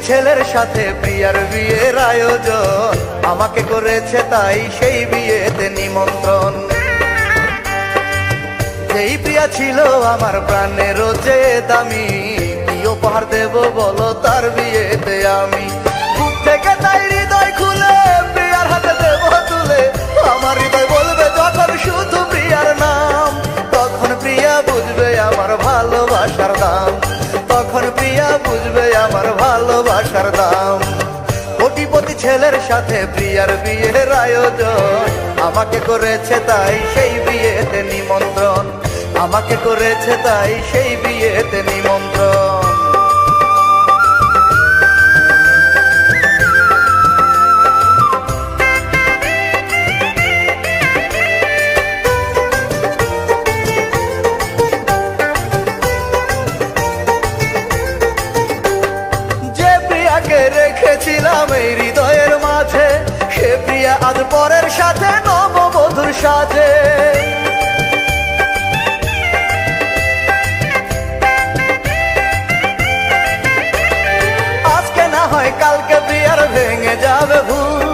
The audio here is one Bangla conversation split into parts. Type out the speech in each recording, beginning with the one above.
ছেলের সাথে প্রিয়ার বিয়ের আয়োজন, আমাকে করেছে তাই সেই বিয়েতে নিমন্ত্রণ। যেই প্রিয়া ছিল আমার প্রাণের যে দামি, কি উপহার দেব বলো তার বিয়েতে আমি। বুক থেকে তাই হৃদয় খুলে প্রিয়ার হাতে দেব তুলে, আমার হৃদয় বলবে যখন শুধু প্রিয়ার নাম, তখন প্রিয়া বুঝবে আমার ভালোবাসার দাম, তখন প্রিয়া বুঝবে আমার ভালোবাসার দাম। কোটিপতি ছেলের সাথে প্রিয়ার বিয়ের আয়োজন, আমাকে করেছে তাই সেই বিয়েতে নিমন্ত্রণ, আমাকে করেছে তাই সেই বিয়েতে নিমন্ত্রণ। রেখেছিলাম এই হৃদয়ের মাঝে, সে প্রিয়া আজ পরের সাথে নববধূর সাজে। আজকে না হয় কালকে প্রিয়ার ভেঙে যাবে ভুল,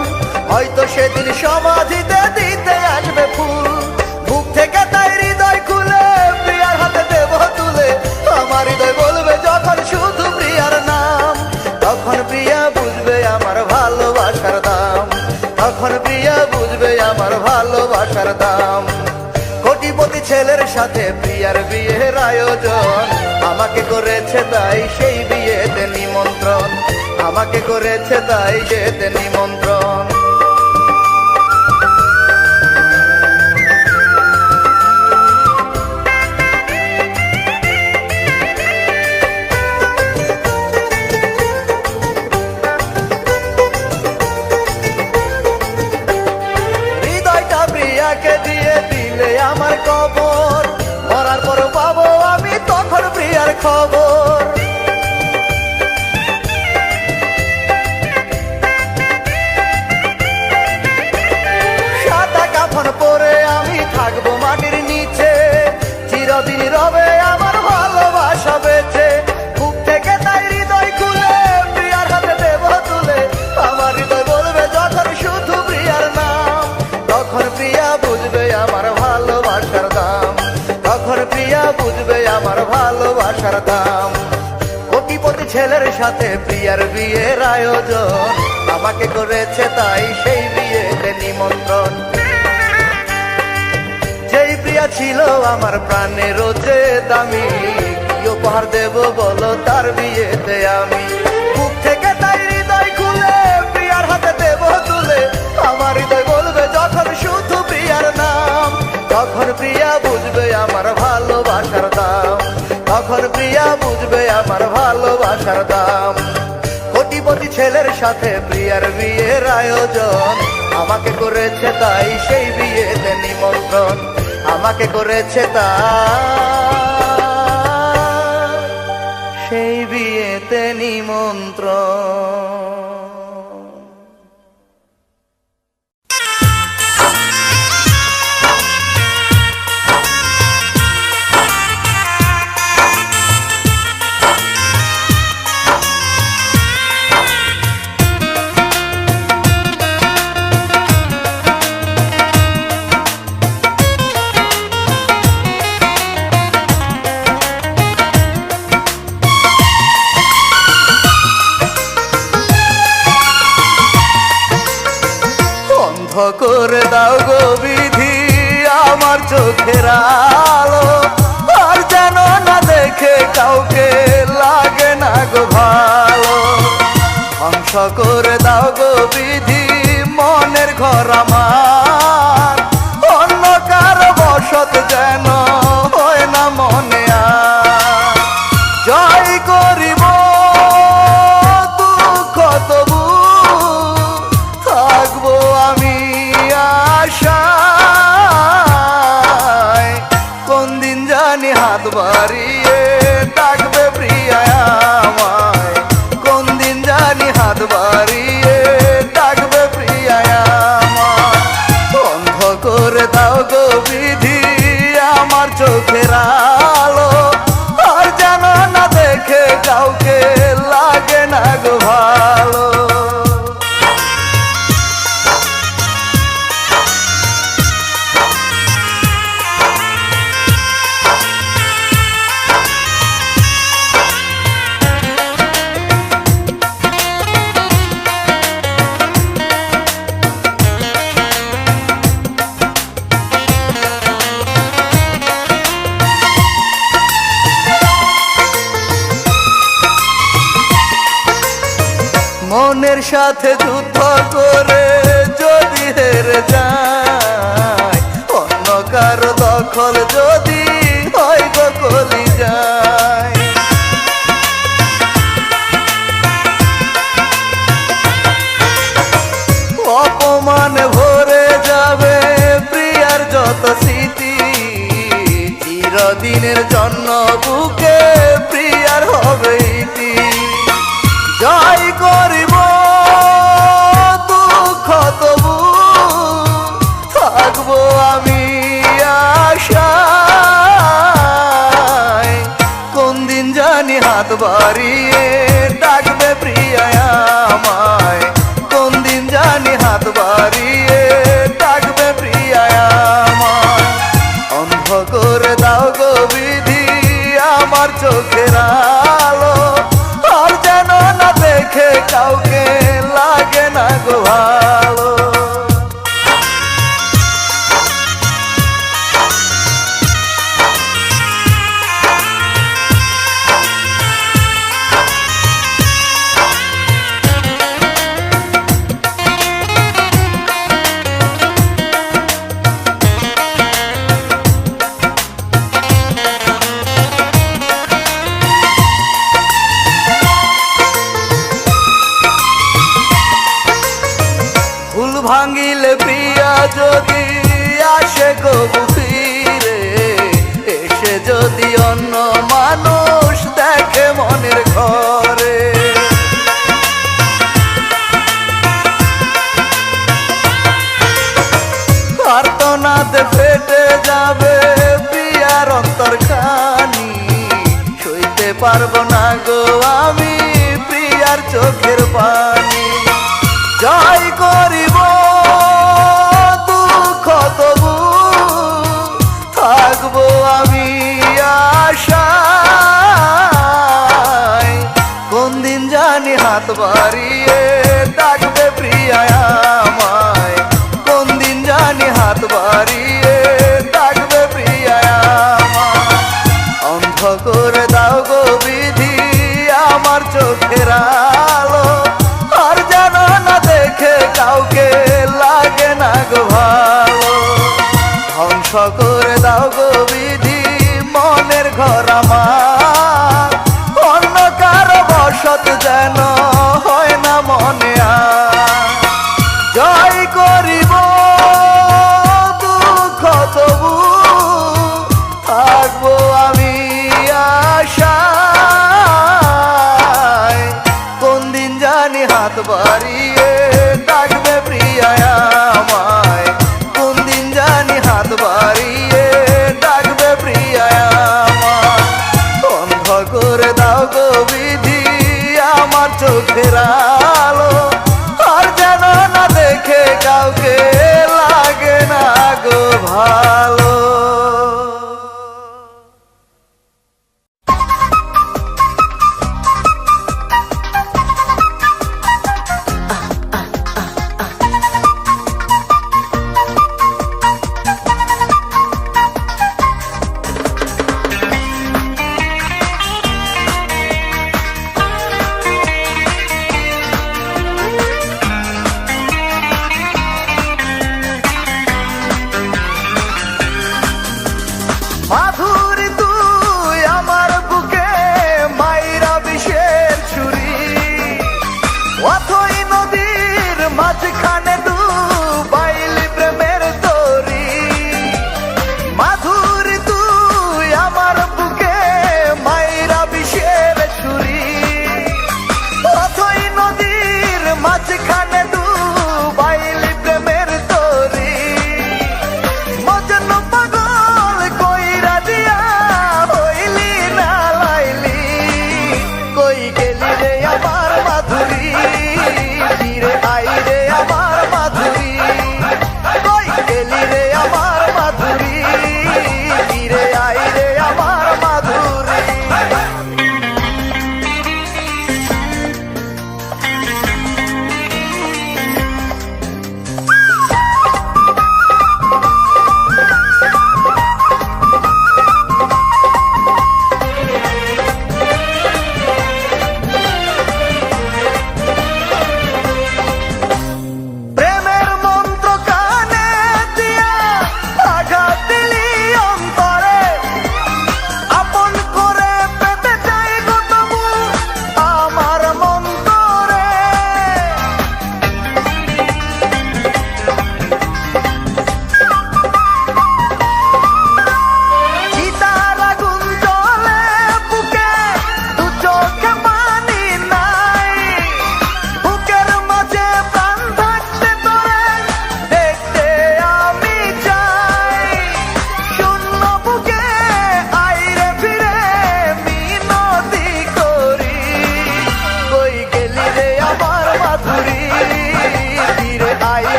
হয়তো সেদিন সমাধিতে দিতে আসবে ফুল। বুক থেকে তাই হৃদয় খুলে প্রিয়ার হাতে দেব তুলে, আমার হৃদয় বলবে যখন শুধু প্রিয়ার নাম, তখন প্রিয়া বুঝবে আমার ভালোবাসার দাম, তখন প্রিয়া বুঝবে আমার ভালোবাসার দাম। কোটিপতি ছেলের সাথে প্রিয়ার বিয়ের আয়োজন, আমাকে করেছে তাই সেই বিয়েতে নিমন্ত্রণ, আমাকে করেছে তাই বিয়েতে নিমন্ত্রণ। দিয়ে দিলে আমার কবর, মরার পর পাবো আমি তখন প্রিয়ার খবর। সাদা কাফন পরে আমি থাকবো মাটির নিচে, চিরদিন রবে আমার ভালোবাসা বেঁচে। বুক থেকে তাই হৃদয় খুলে প্রিয়ার হাতে দেব তুলে, আমার হৃদয় বলবে যখন শুধু প্রিয়ার নাম, তখন প্রিয়া বুঝবে আমার ভালোবাসার দাম, তখন প্রিয়া বুঝবে আমার ভালোবাসার দাম। কোটিপতি ছেলের সাথে প্রিয়ার বিয়ের আয়োজন, আমাকে করেছে তাই সেই বিয়েতে নিমন্ত্রণ। যেই প্রিয়া ছিল আমার প্রাণের যে দামি, কি উপহার দেব বলো তার বিয়েতে আমি। বুক থেকে তাই হৃদয় খুলে প্রিয়ার হাতে দেব তুলে, আমার হৃদয় বলবে যখন শুধু প্রিয়ার নাম, তখন প্রিয়া বুঝবে আমার ভালোবাসার দাম, তখন প্রিয়া বুঝবে আমার ভালোবাসার দাম। কোটিপতি ছেলের সাথে প্রিয়ার বিয়ের আয়োজন, আমাকে করেছে তাই সেই বিয়েতে নিমন্ত্রণ, আমাকে করেছে তাই সেই বিয়েতে নিমন্ত্রণ। করে দাও গো বিধি আমার চোখের আলো, আর যেন না দেখে কাউকে লাগে না গো ভালো। ধ্বংস করে দাও গো বিধি মনের ঘর আমার, অন্য কারো বসত যেন হয় না মনে আর। জয় করিব দুঃখ তবু থাকবো আমি আশায়, কোন দিন জানি হাত বাড়িয়ে ডাকবে প্রিয়া আমায়, কোন দিন জানি হাত বাড়িয়ে ডাকবে প্রিয়া আমায়। বন্ধ করে দাও গো বিধি আমার চোখের আলো, আর যেন না দেখে কাউকে লাগে না গো ভাই। সাথে যুদ্ধ করে যদি হেরে যায়, অন্য কারো দখল যদি হয় গো কলিজায়। অপমানে ভরে যাবে প্রিয়ার যত স্মৃতি, চিরদিনের জন্য বুকে প্রিয়ার হবে ইতি। জয় করিব দুঃখ তবু থাকবো আমি আশায়, কোন দিন জানি হাত বাড়িয়ে ডাকবে প্রিয়া আমায়, কোন দিন জানি হাত বাড়িয়ে ডাকবে প্রিয়া আমায়। অন্ধ করে দাও গো বিধি আমার চোখের আলো, আর যেন না দেখে কাউকে লাগে না গো ভালো। ভাঙিলে প্রিয়া যদি আসে কবু ফিরে, এসে যদি অন্য মানুষ দেখে মনের ঘরে, আর্তনাদে ফেটে যাবে প্রিয়ার অন্তরখানি, সইতে পারবো না গো আমি প্রিয়ার চোখের পানি। জয় করিব দুঃখ তবু থাকবো আমি আশায়, কোন দিন জানি হাত বাড়িয়ে ডাকবে প্রিয়া আমায়, কোন দিন জানি হাত বাড়িয়ে ডাকবে প্রিয়া আমায়। অন্ধ করে দাও গো বিধি আমার চোখের আলো, আর যেন না দেখে কাউকে লাগে না গো ভালো। ধ্বংস করে দাও গো বিধি মনের ঘর আমার, অন্য কারো বসত যেন হয় না মনে আর। জয় করিব দুঃখ তবু থাকবো আমি আশায়, কোন দিন জানি হাত বাড়িয়ে ডাকবে প্রিয়া আমায়, কোন দিন জানি হাত বাড়িয়ে ডাকবে প্রিয়া আমায়। অন্ধ করে দাও গো বিধি আমার চোখের আলো, আর যেন না দেখে কাউকে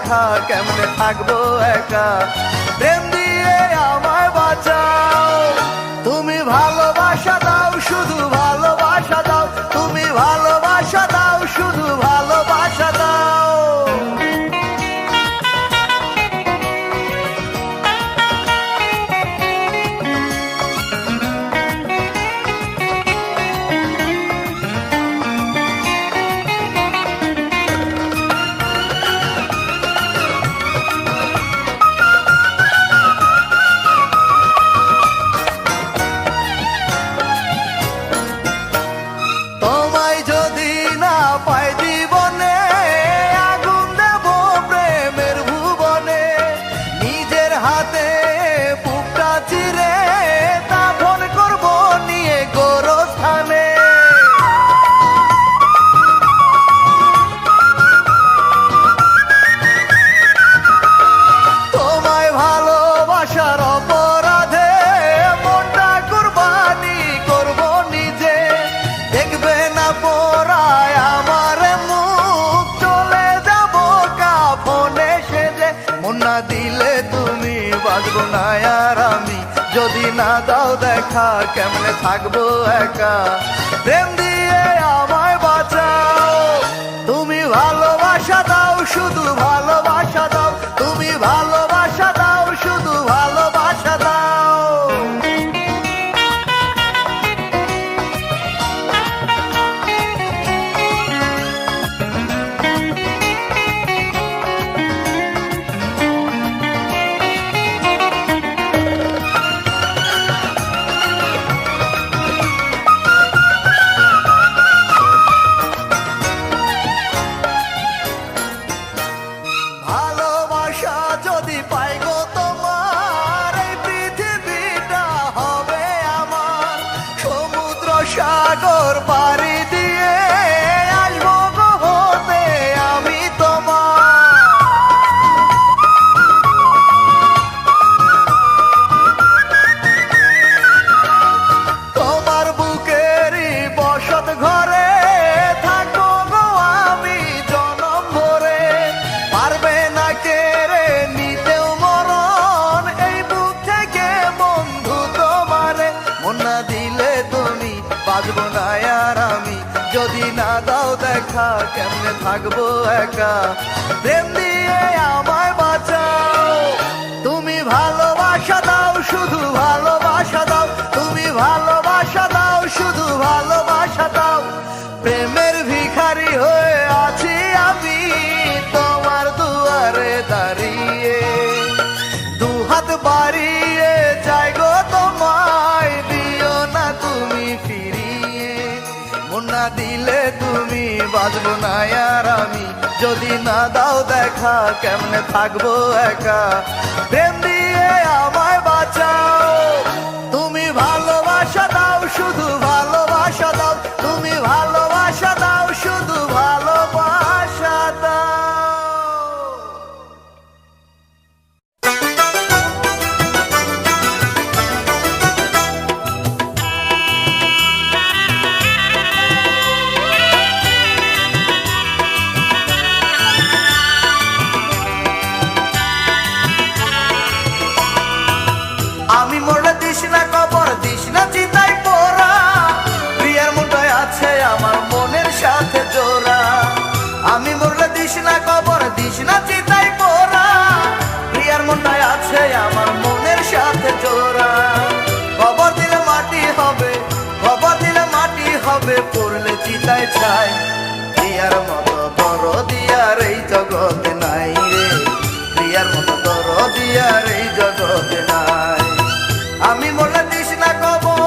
দেখা কেমনে থাকবো একা, প্রেম দিয়ে আমায় বাঁচাও। তুমি ভালোবাসা দাও, শুধু ভালোবাসা দাও, তুমি ভালোবাসা দাও, শুধু ভালোবাসা দাও। যদি না দাও দেখা কেমনে থাকবো একা, প্রেম দিয়ে আমায় বাঁচাও। তুমি ভালোবাসা দাও, শুধু ভালোবাসা দাও, তুমি ভালোবাসা দাও, শুধু ভালোবাসা দাও। সাগর পাড়ি দিয়ে আসবো গো হতে আমি তোমার, তোমার বুকেরই বসত ঘরে থাকবো গো আমি জনম ভরে। পারবে না কেড়ে নিতেও মরণ এই বুক থেকে বন্ধু তোমারে, মন না দিলে তুমি বাঁচবো না আর আমি, যদি না দাও দেখা কেমনে থাকবো একা, প্রেম দিয়ে আমায় বাঁচাও। তুমি ভালোবাসা দাও, শুধু ভালোবাসা দাও, তুমি ভালোবাসা দাও, শুধু ভালোবাসা দাও। প্রেমের ভিখারি হয়ে আছি আমি তোমার দুয়ারে দাঁড়িয়ে, দুহাত বাড়িয়ে যাই গো তোমায়, দিও না তুমি ফিরিয়ে। মন না দিলে তুমি বাঁচবো না আর আমি, যদি না দাও দেখা কেমনে থাকবো একা, প্রেম দিয়ে আমায় বাঁচাও। তুমি ভালোবাসা দাও, শুধু ভালোবাসা দাও, তুমি ভালোবাসা দাও, শুধু ভালোবাসা দাও। আমি মরলে দিস না কবর, দিস না চিতাই পোড়া, প্রিয়ার মুঠোয় আছে আমার মনের সাথে জোড়া। আমি মরলে দিস না কবর, দিস না চিতাই পোড়া, প্রিয়ার মুঠোয় আছে আমার মনের সাথে জোড়া। কবর দিলে মাটি হবে, কবর দিলে মাটি হবে, পড়লে চিতায় ছাই। প্রিয়ার মতো দরদি আর এই জগতে নাই রে, প্রিয়ার মতো দরদি আর এই জগতে নাই। আমি মরলে দিস না কবর,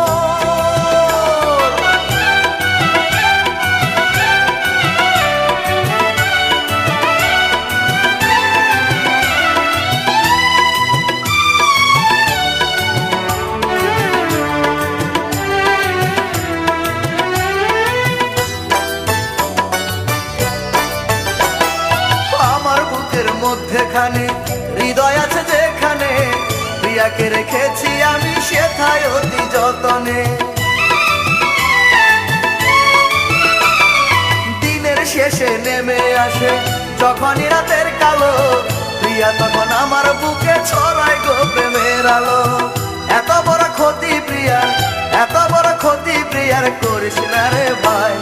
আমার বুকের মধ্যেখানে হৃদয় আছে যেখানে, প্রিয়াকে রেখেছি আমি সেথায় অতি যতনে। দিনের শেষে নেমে আসে যখনই রাতের কালো, প্রিয়া তখন আমার বুকে ছড়াই গো প্রেমের আলো। এত বড় ক্ষতি প্রিয়ার, এত বড় ক্ষতি প্রিয়ার করিস না রে ভাই।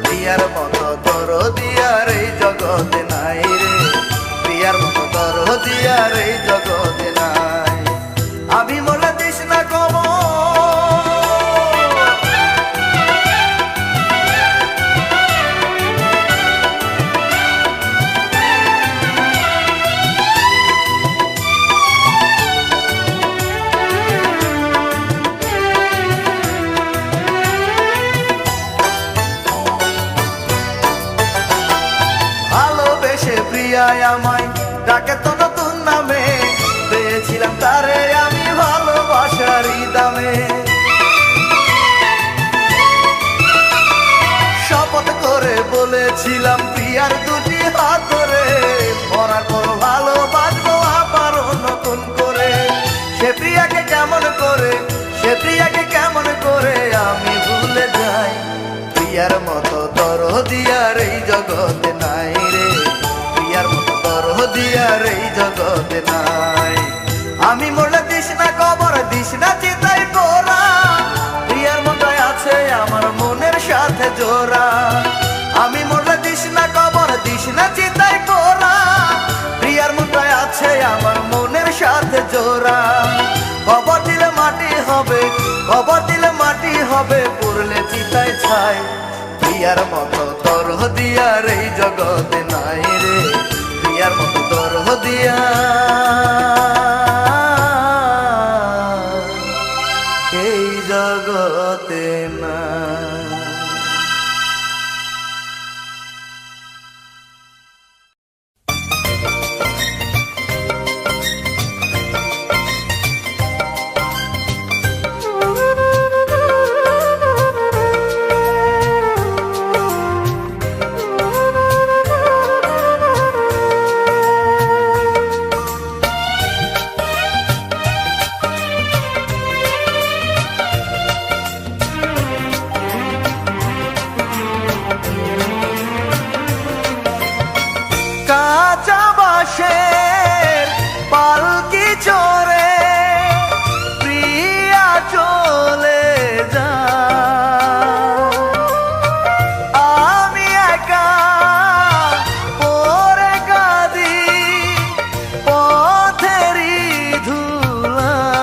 প্রিয়ার মতো দরদি আর এই জগতে নাই রে, প্রিয়ার মতো দরদি আর এই জগতে নাই। আমি মনে দিস না কবর, প্রিয়ায় আমায় ডাকে তো নতুন নামে, পেয়েছিলাম তারে আমি ভালোবাসারই দামে। শপথ করে বলেছিলাম প্রিয়ার দুটি হাত ধরে, মরার পর ভালোবাসবো আবার নতুন করে। সে প্রিয়াকে কেমন করে, সে প্রিয়াকে কেমন করে আমি ভুলে যাই। প্রিয়ার মতো দরদি আর এই জগতে নাই রে, প্রিয়ার মতো দরদি আর এই জগতে নাই। আমি মরলে দিস না কবর, দিস না চিতাই পোড়া, প্রিয়ার মতো আছে আমার মনের সাথে জোড়া। আমি মরলে দিস না কবর, দিস না চিতাই পোড়া, প্রিয়ার মতো আছে আমার মনের সাথে জোড়া। কবর দিলে মাটি হবে, কবর দিলে মাটি হবে, পড়লে চিতায় ছাই। প্রিয়ার মতো দরদি আর এই জগতে নাই রে, প্রিয়ার মতো দরদি এই জগতে নাই। কাঁচা বাঁশের পালকি চড়ে প্রিয়া চলে যায়, আমি একা পড়ে কাঁদি পথেরই ধুলায়।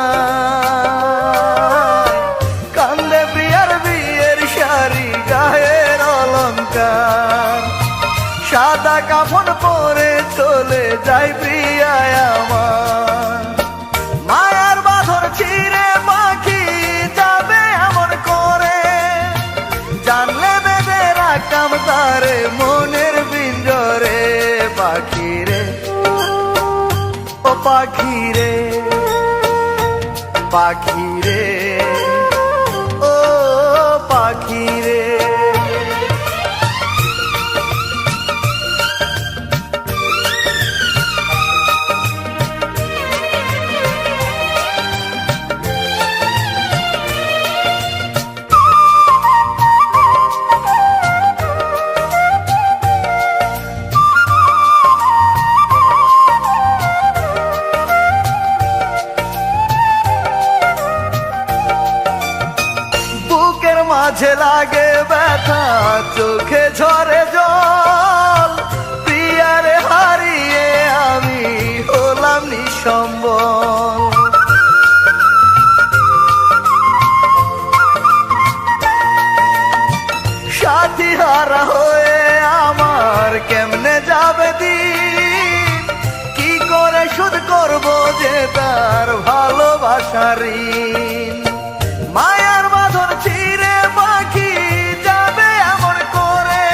কান্দে প্রিয়ার বিয়ের শাড়ি গায়ের অলংকার, সাদা কাফন পরে চলে যাই প্রিয়ায় আমার। মায়ার বাঁধন ছিঁড়ে পাখি যাবে এমন করে, জানলে বেঁধে রাখতাম তারে মনের পিঞ্জরে। পাখি রে ও পাখি রে, পাখি রে ও পাখি রে। মাঝে লাগে ব্যথা, চোখে ঝরে জল, প্রিয়ারে হারিয়ে আমি হলাম নিঃসম্বল। সাথী হারা হয়ে আমার কেমনে যাবে দিন, কি করে শোধ করবো যে তার ভালোবাসার ঋণ। মায়ার বাঁধন ছিঁড়ে পাখি যাবে এমন করে,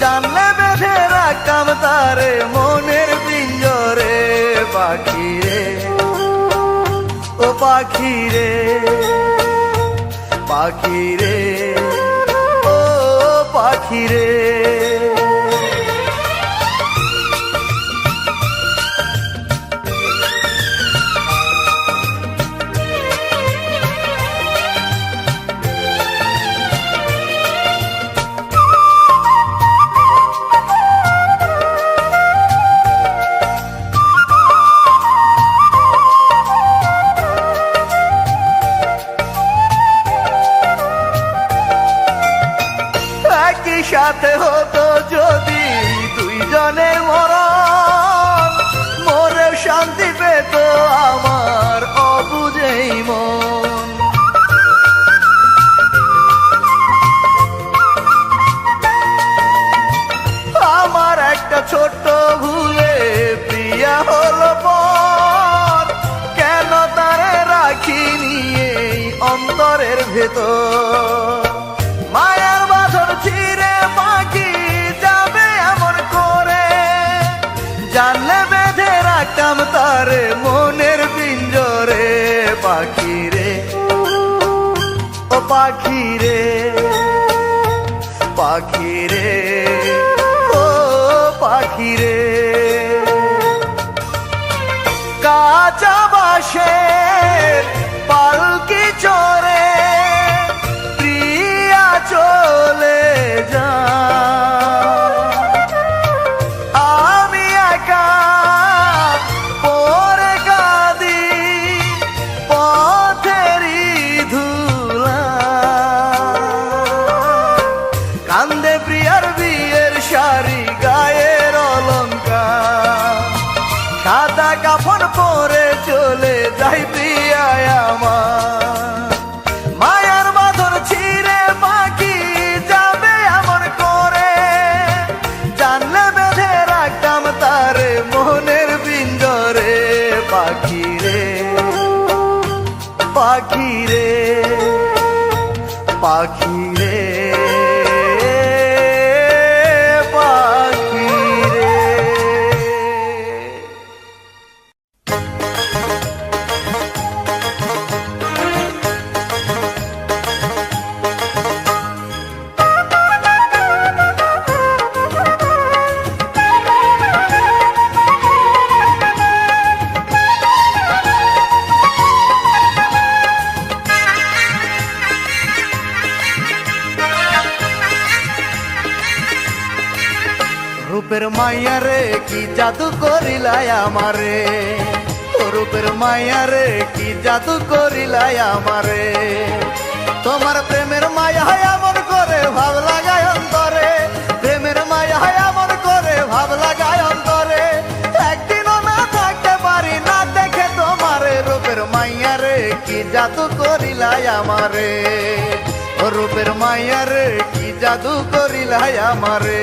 জানলে বেঁধে রাখতাম তারে মনের পিঞ্জরে। পাখি রে ও পাখি রে, পাখি রে ও পাখি রে। একসাথে হতো যদি দুইজনের মরণ, মরে শান্তি পেত আমার অবুঝেই মন। আমার একটা ছোট্ট ভুলে প্রিয়া হলো পর, কেন তারে রাখিনি এই অন্তরের ভেতর। মায়ার বাঁধন ছিঁড়ে পাখি যাবে এমন করে, জানলে বেঁধে রাখতাম তারে মনের পিঞ্জরে। পাখি রে ও পাখি রে, পাখি রে ও পাখি রে, কাঁচা বাঁশের পালকি চড়ে প্রিয়া চলে যায়, আমি একা পড়ে কাঁদি পথেরই ধুলা। কান্দে প্রিয়ার বিয়ের শাড়ি গায়ের অলংকার, সাদা কাফন পরে চলে যাই প্রিয়ায় আমার। মায়ার বাঁধন ছিঁড়ে পাখি যাবে এমন করে, জানলে বেঁধে রাখতাম তারে মনের পিঞ্জরে। পাখি রে পাখি রে, পাখি রে পাখি রে। রূপের মাইয়া রে কি জাদু করিলাই আমারে, রূপের মাইয়া রে কি জাদু করিলাই আমারে। তোমার প্রেমের মায়া এমন করে ভাব লাগায় অন্তরে, প্রেমের মায়া এমন করে ভাব লাগায় অন্তরে। একদিনও না থাকতে পারি না দেখে তোমারে, রূপের মাইয়া রে কি জাদু করিলাই আমারে, রূপের মাইয়া রে কি জাদু করিলাই আমারে।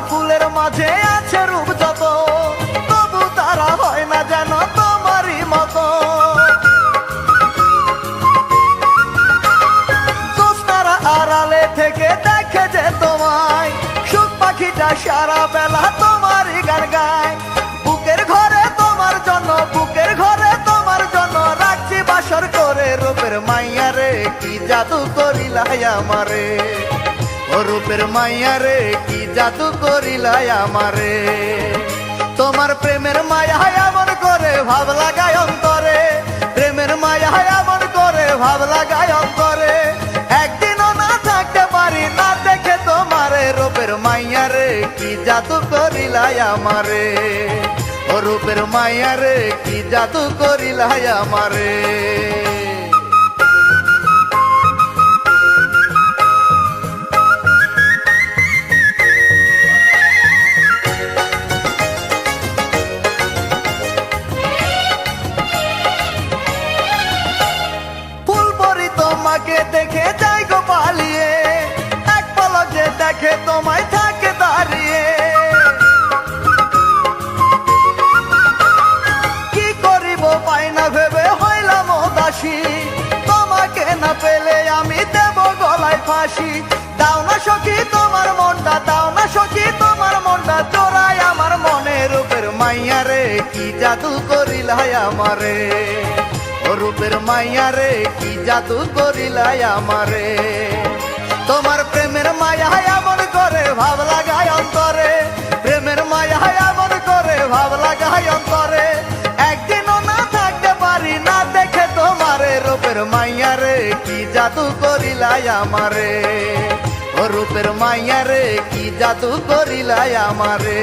ফুলের মাঝে আছে রূপ যত, তবু তারা হয় না যেন তোমারই মতো। দোস্তারা আড়ালে থেকে দেখে যে তোমায়, সুখ পাখিটা সারা বেলা তোমারই গান গায়। বুকের ঘরে তোমার জন্য, বুকের ঘরে তোমার জন্য রাখছি বাসর করে। রূপের মাইয়া রে কি জাদু করিলাই আমারে, রূপের মাইয়া রে কি জাদু করিলাই আমারে। তোমার প্রেমের মায়া এমন করে ভাব লাগায় অন্তরে, প্রেমের মায়া এমন করে ভাব লাগায় অন্তরে। একদিনও না থাকতে পারি না দেখে তোমারে, রূপের মাইয়া রে কি জাদু করিলাই আমারে, রূপের মাইয়া রে কি জাদু করিলাই আমারে। তোমাকে দেখে যাই গো পালিয়ে, এক পলক যে দেখে তোমায় থাকে দাঁড়িয়ে। কি করিব পাই না ভেবে হইলাম দাসী, তোমাকে না পেলে আমি দেব গলায় ফাঁসি। দাও না সখী তোমার মনটা, দাও না সখী তোমার মনটা, চোরাই আমার মনে। রূপের মাইয়া রে কি জাদু করিলাই আমারে, রূপের মাইয়া রে কি জাদু করিলাই আমারে। তোমার প্রেমের মায়া এমন করে ভাব লাগায় অন্তরে, প্রেমের মায়া এমন করে ভাব লাগায় অন্তরে। একদিনও না থাকতে পারি না দেখে তোমারে, রূপের মাইয়া রে কি জাদু করিলাই আমারে, ও রূপের মাইয়া রে কি জাদু করিলাই আমারে।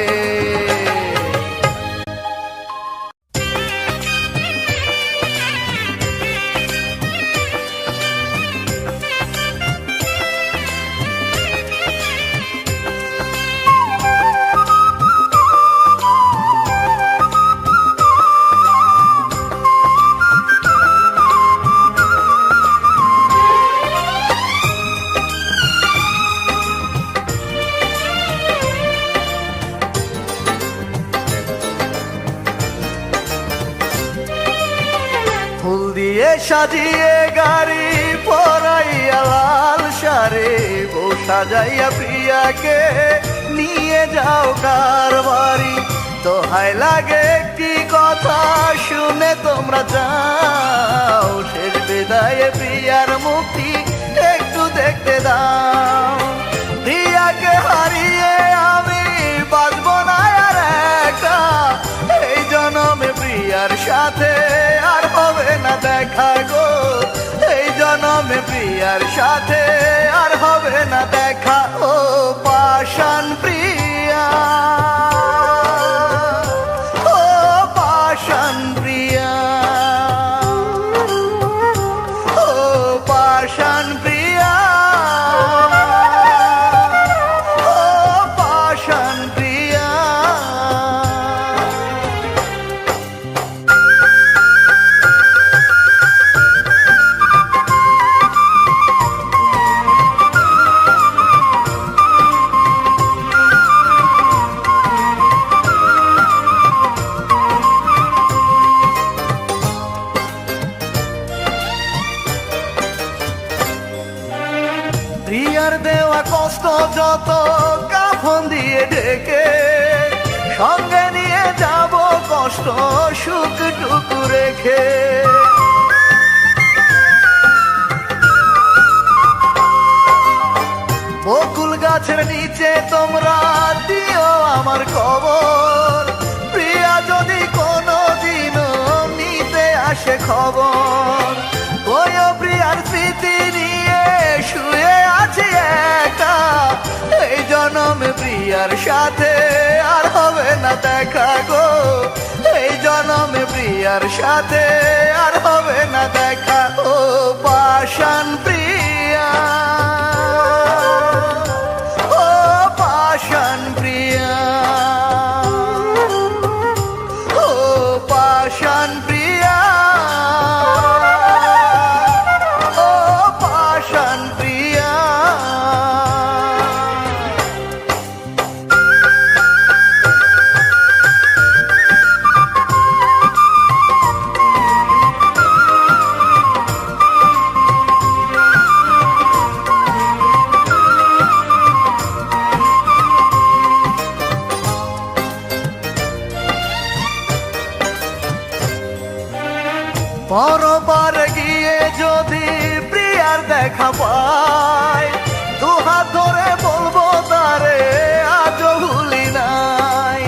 ফুল দিয়ে সাজিয়ে গাড়ি পরাইয়া লাল সারে, বউ সাজাইয়া প্রিয়াকে নিয়ে যাও কার বাড়ি। দোহাই লাগে একটি কথা শুনে তোমরা যাও, শেষ বিদায়ে প্রিয়ার মুক্তি একটু দেখতে দাও। প্রিয়াকে হারিয়ে আমি বাঁচব না আর একা, এই জনমে প্রিয়ার সাথে আর হবে না দেখা গো, এই জনমে প্রিয়ার সাথে আর হবে না দেখা। ও পাষাণ প্রিয়া, ও পাষাণ প্রিয়া, ও পাষাণ প্রিয়া, ও পাষাণ প্রিয়া। প্রিয়ার দেওয়া কষ্ট যত কাফন দিয়ে ঢেকে, সঙ্গে নিয়ে যাব কষ্ট সুখটুকু রেখে। বকুল গাছের নিচে তোমরা দিও আমার খবর, প্রিয়া যদি কোনো দিনও নিতে আসে খবর। ওই প্রিয়ার স্মৃতি নিয়ে শুয়ে আছি একা, এই জনমে প্রিয়ার সাথে আর হবে না দেখা গো, এই জনমে প্রিয়ার সাথে আর হবে না দেখা। ও পাষাণ প্রিয়া, ও পাষাণ প্রিয়া, ও পাষাণ প্রিয়া, ও পাষাণ প্রিয়া। পরবার গিয়ে যদি প্রিয়ার দেখা পাই, দুহাত ধরে বলবো তারে আজও ভুলি নাই।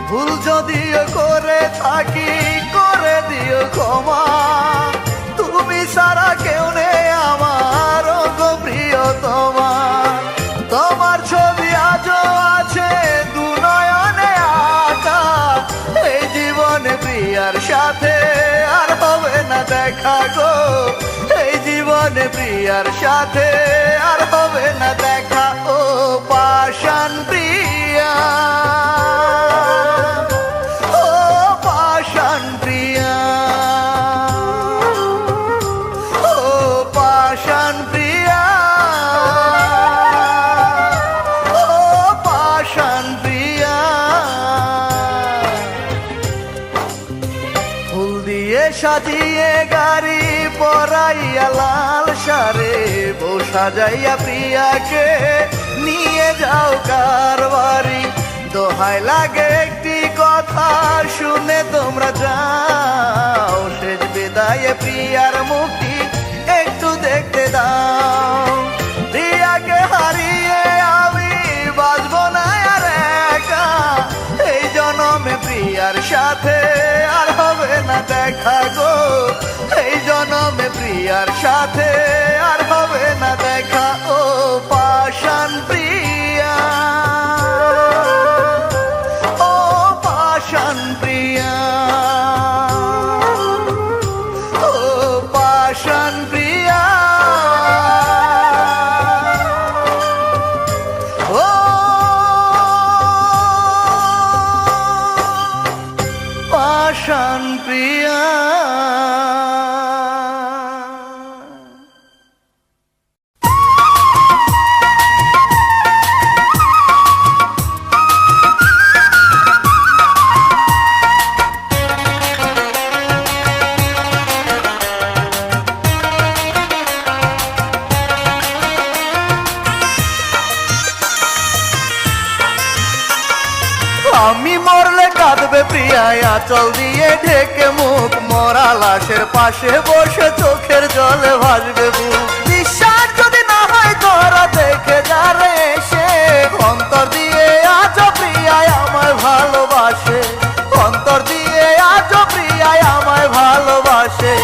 ভুল যদিও করে থাকি করে দিও ক্ষমা, তুমি সারা কেউ নেই আমার গো প্রিয়তমা। তোমার ছবি আজও আছে দু নয়নে আঁকা, এই জীবনে প্রিয়ার সাথে আর হবে না দেখা গো, এই জীবনে প্রিয়ার সাথে আর হবে না দেখা। ও পাষাণ প্রিয়া, ও পাষাণ প্রিয়া, ও পাষাণ প্রিয়া, ও পাষাণ প্রিয়া। ফুল দিয়ে সাজিয়ে গাড়ি পরাইয়া লাল সারে, বউ সাজাইয়া প্রিয়াকে নিয়ে যাও কার বাড়ি। দোহাই লাগে একটি কথা শুনে তোমরা যাও, শেষ বিদায়ে প্রিয়ার মুক্তি একটু দেখতে দাও। প্রিয়াকে হারিয়ে আমি বাঁচব না আর একা, এই জনমে প্রিয়ার সাথে আর হবে না দেখা গো, এই আমি মরলে কাঁদবে প্রিয়ায় আঁচল দিয়ে ঢেকে মুখ, মরা লাশের পাশে বসে চোখের জলে ভাসবে বুক। বিশ্বাস যদি না হয় তোরা দেখে যারে এসে, অন্তর দিয়ে আজও প্রিয়ায় আমায় ভালোবাসে, অন্তর দিয়ে আজও প্রিয়ায় আমায় ভালোবাসে।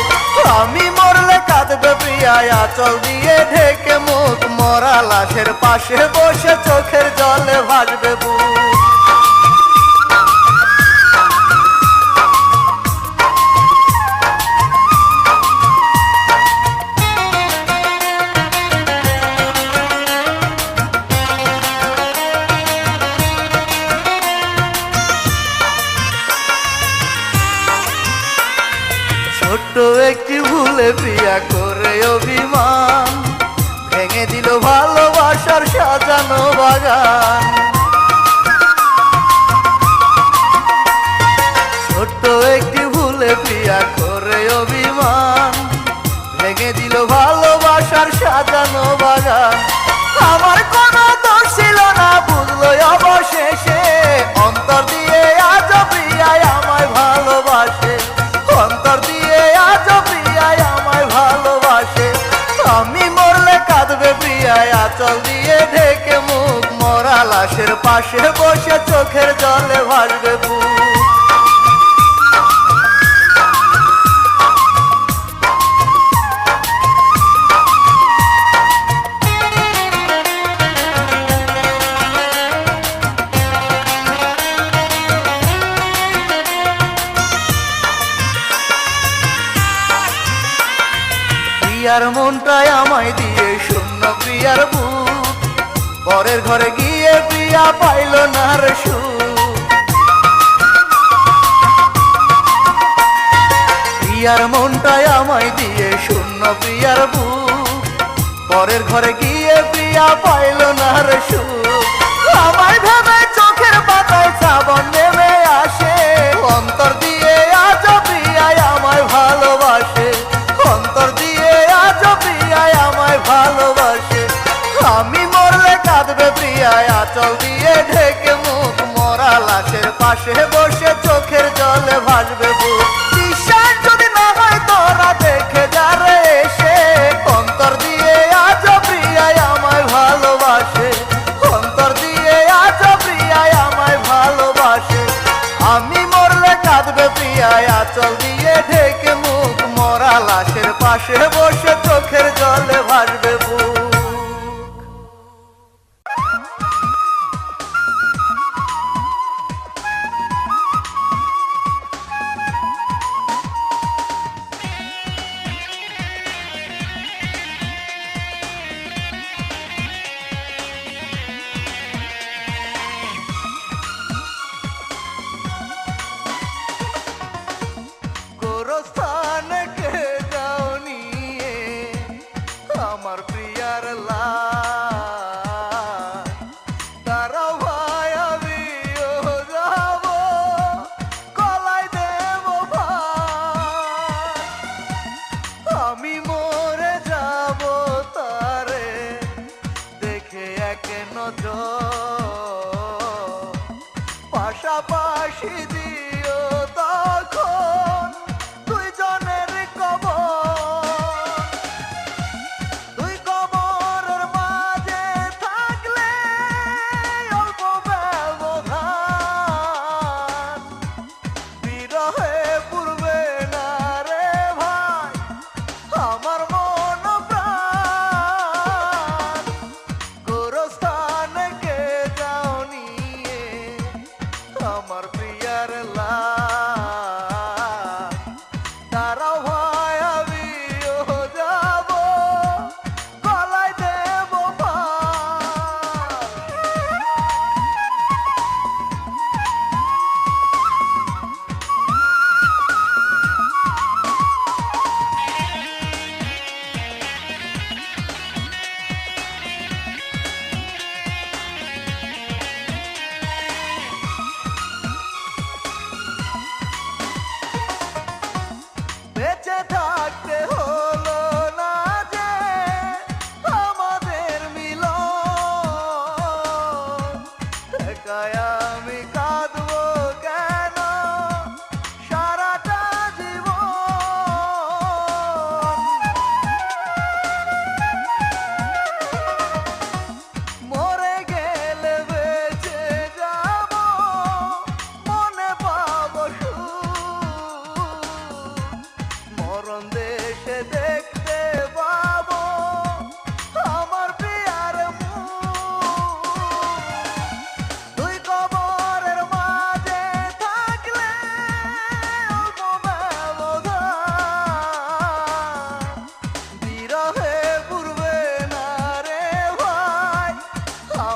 আমি মরলে কাঁদবে প্রিয়ায় আঁচল দিয়ে ঢেকে মুখ, মরা লাশের পাশে বসে চোখের জলে ভাসবে বুক। ছোট্ট একটি ভুলে প্রিয়া করে অভিমান, ভেঙে দিল ভালোবাসার সাজানো বাগান। ছোট্ট একটি ভুলে প্রিয়া করে অভিমান, ভেঙে দিল ভালোবাসার সাজানো বাগান। আমার কোনো দোষ ছিল না বুঝলো অবশেষে, অন্তর দিয়ে আজও প্রিয়ায় আমায় ভালোবাসে, অন্তর দিয়ে আজও প্রিয়ায় আমায় ভালোবাসে। আমি মরলে কাঁদবে প্রিয়ায় আঁচল দিয়ে ঢেকে মুখ, মরা লাশের পাশে বসে চোখের জলে ভাসবে বুক। প্রিয়ার মনটাই আমায় দিয়ে শূন্য প্রিয়ার বুক, পরের ঘরে গিয়ে প্রিয়া পাইল না রে সুখ। প্রিয়ার মনটাই আমায় দিয়ে শূন্য প্রিয়ার বুক, পরের ঘরে গিয়ে প্রিয়া পাইল না রে সুখ। আমায় ভেবে চোখের পাতায় শ্রাবণ নেমে আসে, অন্তর দিয়ে আজও প্রিয়ায় আমায় ভালোবাসে, অন্তর দিয়ে আজও প্রিয়ায় আমায় ভালোবাসে। আমি মরলে কাঁদবে প্রিয়ায় আঁচল দিয়ে ঢেকে মুখ, মরা লাশের পাশে বসে চোখের জলে ভাসবে বুক। বিশ্বাস যদি না হয় তোরা দেখে যারে এসে, অন্তর দিয়ে আজও প্রিয়ায় আমায় ভালোবাসে, অন্তর দিয়ে আজও প্রিয়ায় আমায় ভালোবাসে। আমি মরলে কাঁদবে প্রিয়ায় আঁচল দিয়ে ঢেকে মুখ, মরা লাশের পাশে বসে চোখের জলে ভাসবে বুক। গোরস্থানে কে যাও নিয়ে আমার প্রিয়ার লাশ, তারা ভাই আমিও যাব, গলায় দেব ভার। আমি মরে যাব তারে দেখে এক নজর, পাশাপাশি দিও তখন দুইজনের কবর। দুই কবরের মাঝে থাকলে অল্প ব্যবধান, বিরহে পূর্বে না রে ভাই আমার মন প্রাণ। গোরস্থানে কে যাও নিয়ে আমার প্রিয়ার লাশ।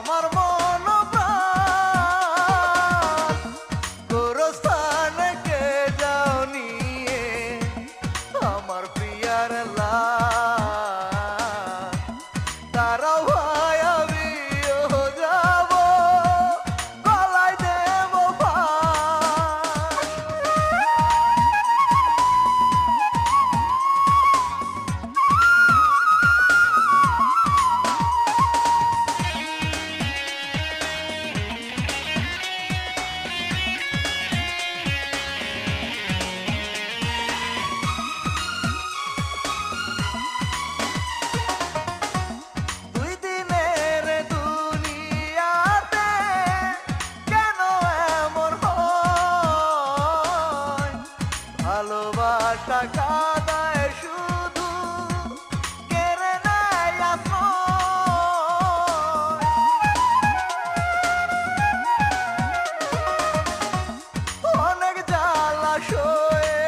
আমার মন প্রাণ গোরস্থানে কে যাও নিয়ে আমার প্রিয়ার লাশ তারাও ভাই আমিও যাব গলায় দেব ফাঁস। দুই দিনের দুনিয়াতে কেন এমন হয় ভালোবাসা কাদায় শুধু কেড়ে নেয় আশ্রয়। অনেক জ্বালা সয়ে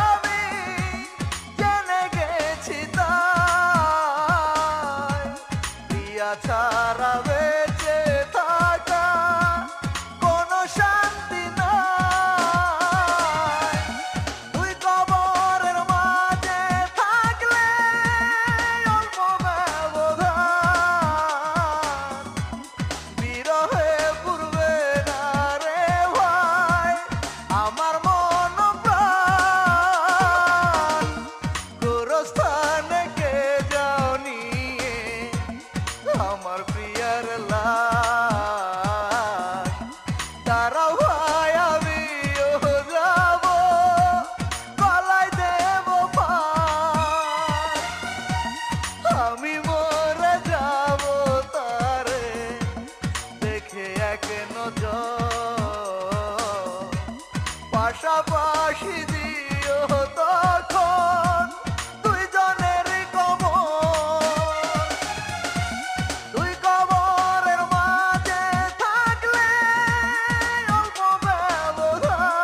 আমি জেনে গেছি তাই প্রিয়া ছাড়া বেঁচে থাকা কোনো শান্তি নাই। দুই কবরের মাঝে থাকলে অল্প ব্যবধান বিরহে পূর্বে না রে ভাই আমার মন প্রাণ গোরস্থানে কে যাও নিয়ে আমার প্রিয়ার লাশ তারাও ভাই আমিও যাব গলায় দেব ফাঁস। আমি মরে যাব তারে দেখে এক নজর পাশাপাশি দিও তখন দুইজনের কবর। দুই কবরের মাঝে থাকলে অল্প ব্যবধান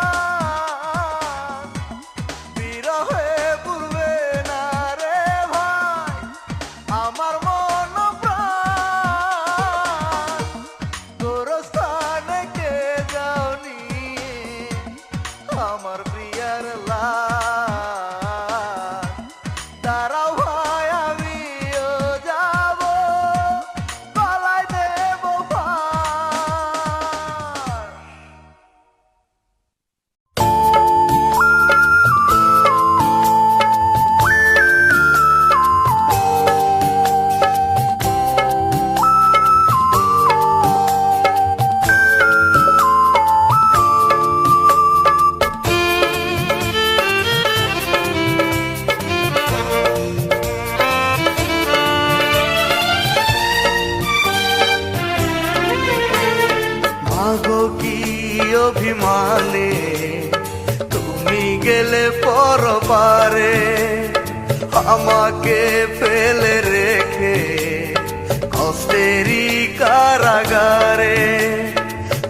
বিরহে পূর্বে না রে ভাই আমার মন প্রাণ গোরস্থানে কে যাও নিয়ে আমার প্রিয়ার লাশ তারাও ভাই আমিও যাব গলায় দেব ফাঁস। মাগো কি অভিমানে তুমি গেলে পরপারে আমাকে ফেলে রেখে কষ্টেরই কারাগারে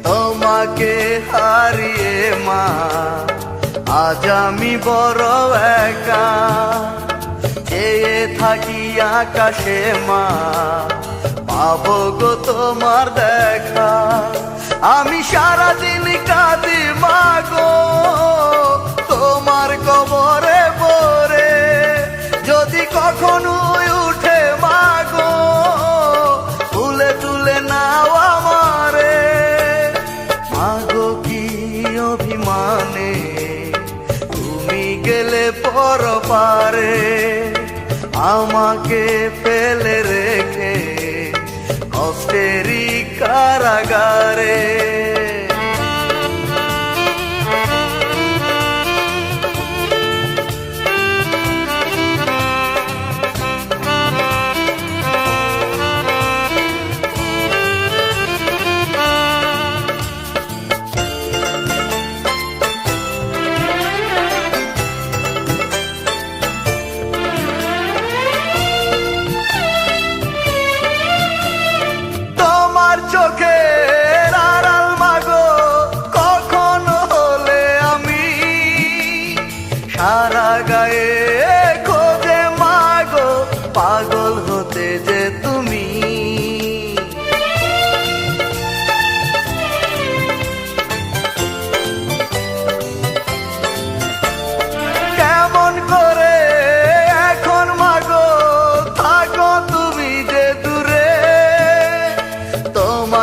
তোমাকে হারিয়ে মা আজ আমি বড় একা চেয়ে থাকি আকাশে মা পাবো গো তোমার দেখা আমি সারাদিন কাঁদি মাগো তোমার কবরে পড়ে যদি কখনো উঠে মাগো তুলে তুলে নাও আমারে মাগো কি অভিমানে তুমি গেলে পরপারে আমাকে ফেলে রেখে কষ্টেরই কারাগারে চোখের আড়াল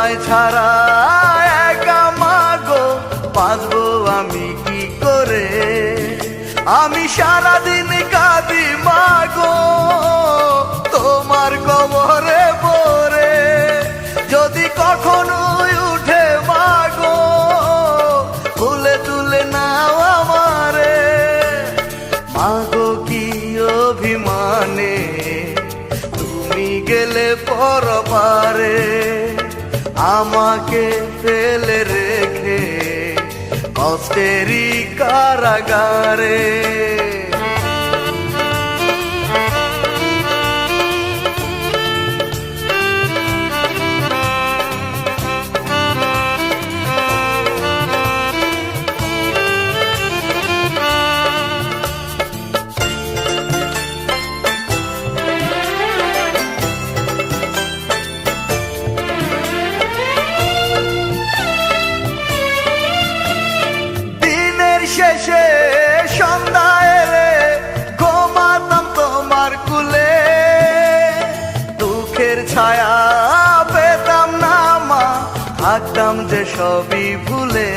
তোমায় ছাড়া একা মাগো বাঁচবো আমি কি করে, আমি সারাদিন কাঁদি মাগো তোমার কবরে পড়ে, যদি কখনো উঠে মাগো তুলে তুলে নাও আমারে, মাগো কি অভিমানে তুমি গেলে পরপারে, আমাকে ফেলে রেখে কষ্টেরই কারাগারে। শেষে সন্ধ্যা এলে ঘুমাতাম তোমার কুলে, দুঃখের ছায়া পেতাম না মা থাকতাম যে সবই ভুলে,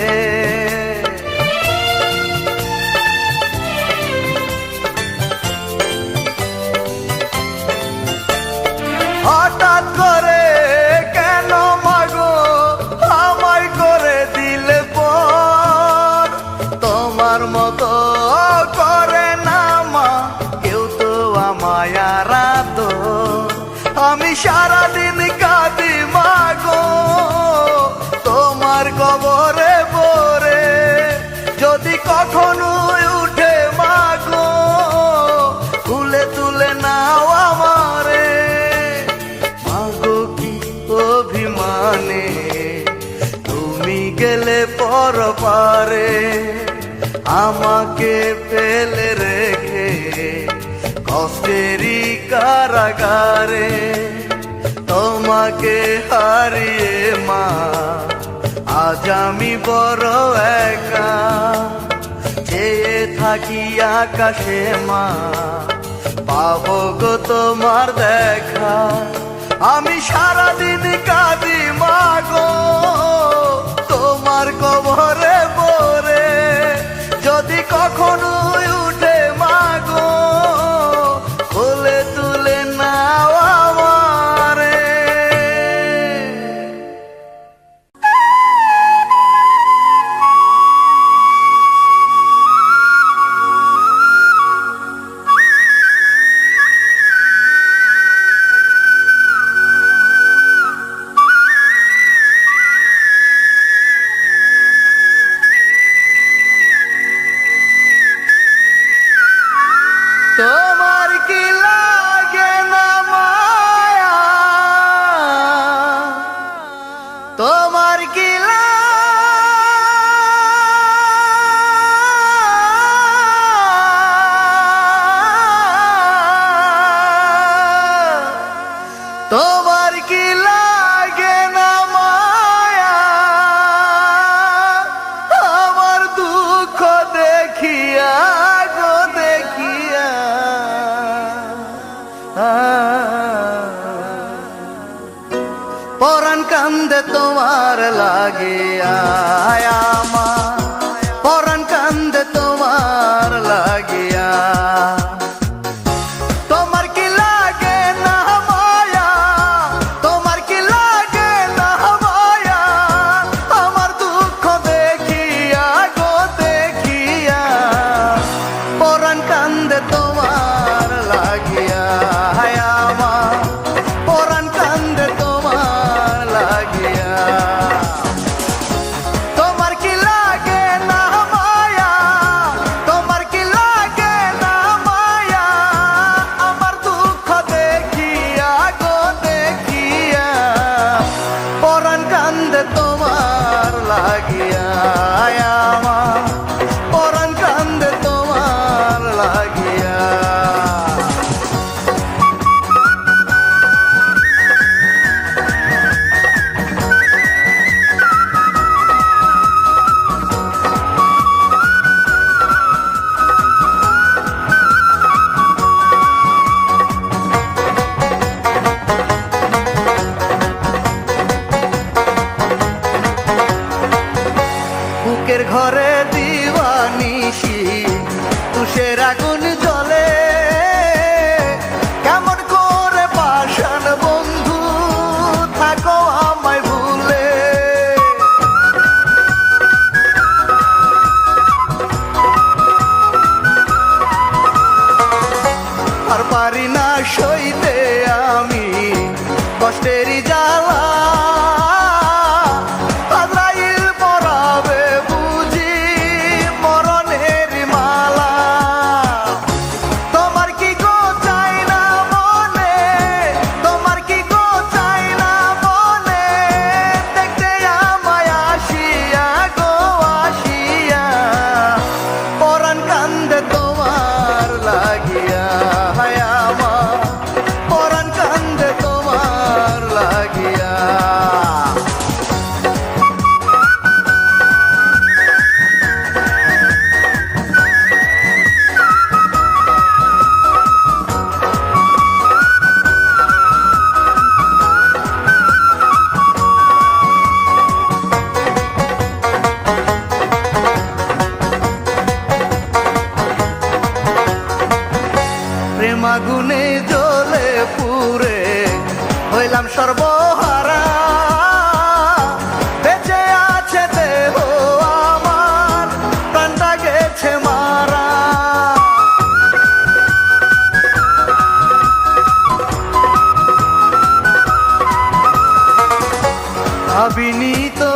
হঠাৎ করে কেন মাগো আমায় করে দিলে পর, তোমার মতো করে না মা কেউ তো আমায় আর আদর, আমি সারাদিন কাঁদি মাগো তোমার কবরে পড়ে, যদি কখনো উঠে মাগো তুলে তুলে নাও আমারে, মাগো কি অভিমানে তুমি গেলে পরপারে, আমাকে ফেলে রেখে কষ্টেরই কারাগারে, তোমাকে হারিয়ে মা আজ আমি বড় একা, চেয়ে থাকি আকাশে মা পাবো গো তোমার দেখা, আমি সারাদিন কাঁদি মাগো তোমার কবরে পড়ে, যদি কখনো উঠে মাগো কোলে তুলে নাও আমারে। তোমার কি লাগে না মায়া, তোমার কি তোমার কি লাগে না মায়া, আমার দুঃখ দেখিয়া গো দেখিয়া, পরাণ কান্দে তোমার লাগিয়া, আমার পরাণ কান্দে তোমার লাগিয়া, তোমার কি লাগে না মায়া, তোমার কি লাগে না মায়া, আমার দুঃখ দেখিয়া গো দেখিয়া, পরাণ কান্দে তোমার লাগিয়া, আমার পরাণ কান্দে তোমার লাগিয়া, তোমার কি লাগে না মায়া, তোমার কি লাগে না মায়া, আমার দুঃখ দেখিয়া গো দেখিয়া, পরাণ কান্দে তোমার লাগিয়া, আমার পরাণ কান্দে তোমার লাগিয়া। ঘরে দিবানিশি তুষের আগুন জ্বলে, কেমন করে পাষাণ বন্ধু থাকো আমায় ভুলে। আর পারি না সইতে আমি কষ্টেরই জ্বালা, আজরাইল পরাবে বুঝি মরণের মালা। তোমার কি গো চাই না মনে, তোমার কি গো চাই না মনে, দেখতে আমায় আসিয়া গো আসিয়া, পরাণ কান্দে তোমার লাগিয়া, হায় আমার পরাণ কান্দে তোমার লাগিয়া। প্রেম আগুনে জ্বলে পুরে হইলাম সর্বহারা, বেঁচে আছে দেহ আমার প্রাণটা গেছে মারা। ভাবিনি তো